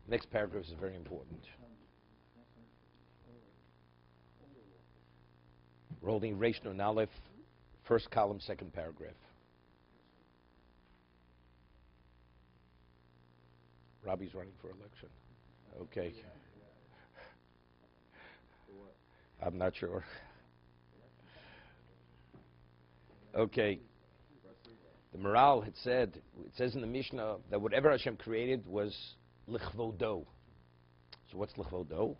Next paragraph is very important. We're holding Reish Nun Aleph, first column, second paragraph. Robbie's running for election. Okay. I'm not sure. Okay. The Maharal had said, it says in the Mishnah that whatever Hashem created was lichvodo. So what's lichvodo?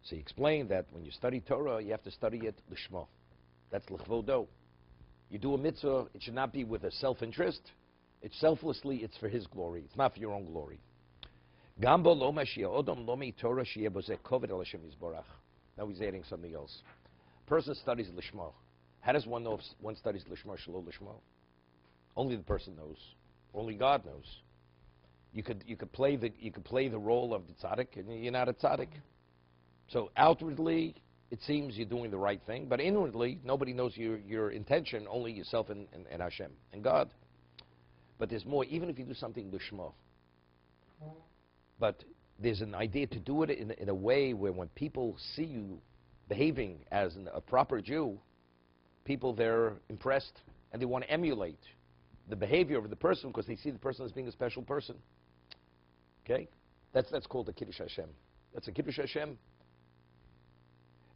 So he explained that when you study Torah, you have to study it lishma. That's lichvodo. You do a mitzvah, it should not be with a self-interest. It's selflessly, it's for his glory. It's not for your own glory. Now he's adding something else. Person studies lishma. How does one know if one studies lishma, shelo lishma? Only the person knows. Only God knows. You could play the role of the tzaddik, and you're not a tzaddik. So outwardly, it seems you're doing the right thing, but inwardly, nobody knows your intention. Only yourself and Hashem and God. But there's more. Even if you do something lishma, but there's an idea to do it in a way where when people see you behaving as a proper Jew, people, they're impressed and they want to emulate the behavior of the person because they see the person as being a special person. Okay? That's called the Kiddush Hashem. That's a Kiddush Hashem.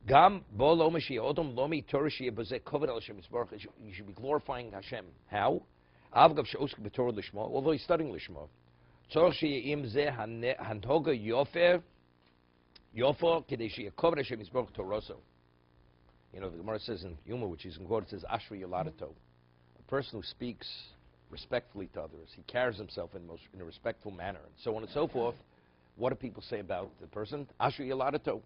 You should be glorifying Hashem. How? Although he's studying Lishma. You know, the Gemara says in Yuma, which is in quote, it says, Ashri Yoladato. A person who speaks respectfully to others, he carries himself in a respectful manner, and so on and so forth. What do people say about the person? Ashri Yoladato.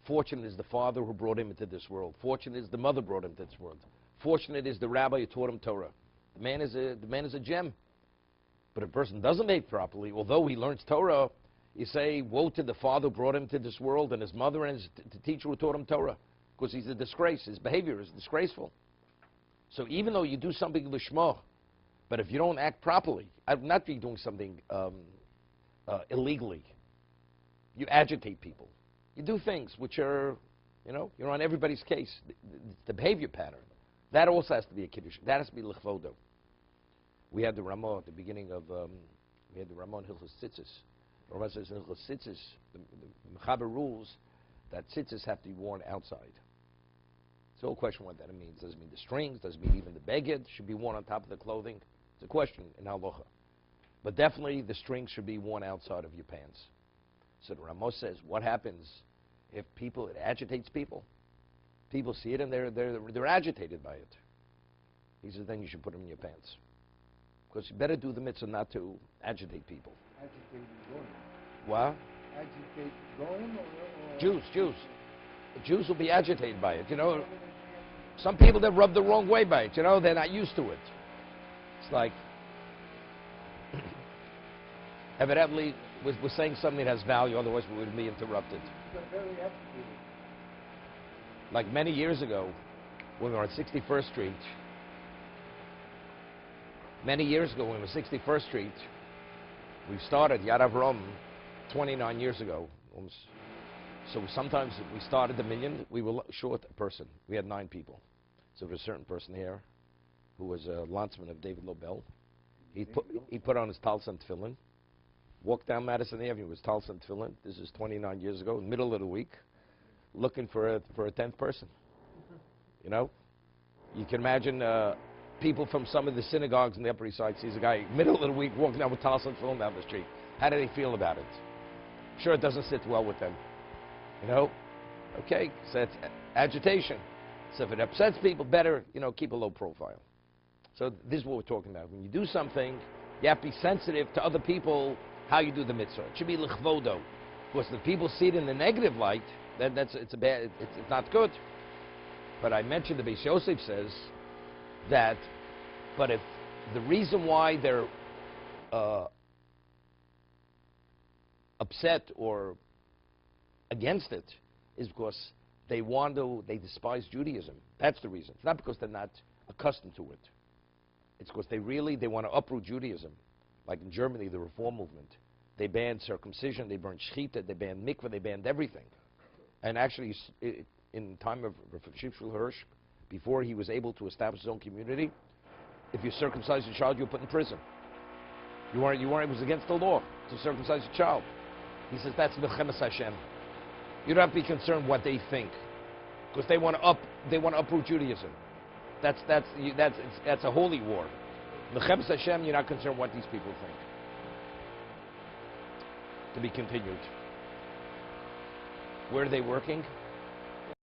Fortunate is the father who brought him into this world. Fortunate is the mother brought him to this world. Fortunate is the rabbi who taught him Torah. The man is a gem. But if a person doesn't behave properly, although he learns Torah, you say, woe to the father who brought him to this world, and his mother and the teacher who taught him Torah, because he's a disgrace. His behavior is disgraceful. So even though you do something lishma, but if you don't act properly, I'm not doing something illegally. You agitate people. You do things which are, you're on everybody's case. The behavior pattern. That also has to be a kiddush. That has to be lichvodo. We had the Ramah at the beginning of, we had the Ramah in Hilchos Tzitzis. The Ramah says in Hilchos Tzitzis, the Mechaber rules that tzitzis have to be worn outside. It's a whole question what that means. Does it mean the strings? Does it mean even the beged should be worn on top of the clothing? It's a question in halacha. But definitely the strings should be worn outside of your pants. So the Ramah says, what happens if it agitates people? People see it and they're agitated by it. He says, then you should put them in your pants. Because you better do the mitzvah not to agitate people. Agitate going. What? Agitate going or Jews. Jews will be agitated by it. Some people that rub the wrong way by it. They're not used to it. It's like, evidently, we're saying something that has value, otherwise we would be interrupted. very agitated. Like many years ago, when we were on 61st Street, many years ago when we were on 61st Street, we started Yad Avram 29 years ago. So sometimes we started the minyan, we were short a person. We had 9 people. So there was a certain person here who was a landsman of David Lobel. He put on his talsam tefillin, walked down Madison Avenue with his talsam tefillin. This is 29 years ago, in the middle of the week, looking for a 10th person. You can imagine people from some of the synagogues in the Upper East Side sees a guy middle of the week walking down with talsam tefillin down the street. How do they feel about it? Sure, it doesn't sit well with them. Okay, so it's agitation. So if it upsets people, better, keep a low profile. So this is what we're talking about. When you do something, you have to be sensitive to other people, how you do the mitzvah. It should be lichvodo. Because if people see it in the negative light, then it's not good. But I mentioned the Beis Yosef says that, but if the reason why they're upset or against it is because they despise Judaism. That's the reason. It's not because they're not accustomed to it. It's because they want to uproot Judaism. Like in Germany, the Reform movement. They banned circumcision, they banned shechita, they banned mikveh, they banned everything. And actually, in the time of Rav Shimshon Hirsch, before he was able to establish his own community, if you circumcise your child, you're put in prison. You weren't, it was against the law to circumcise your child. He says that's Mechemes Hashem. You don't have to be concerned what they think, because they want to uproot Judaism. That's a holy war. Mechemes Hashem, you're not concerned what these people think. To be continued. Where are they working?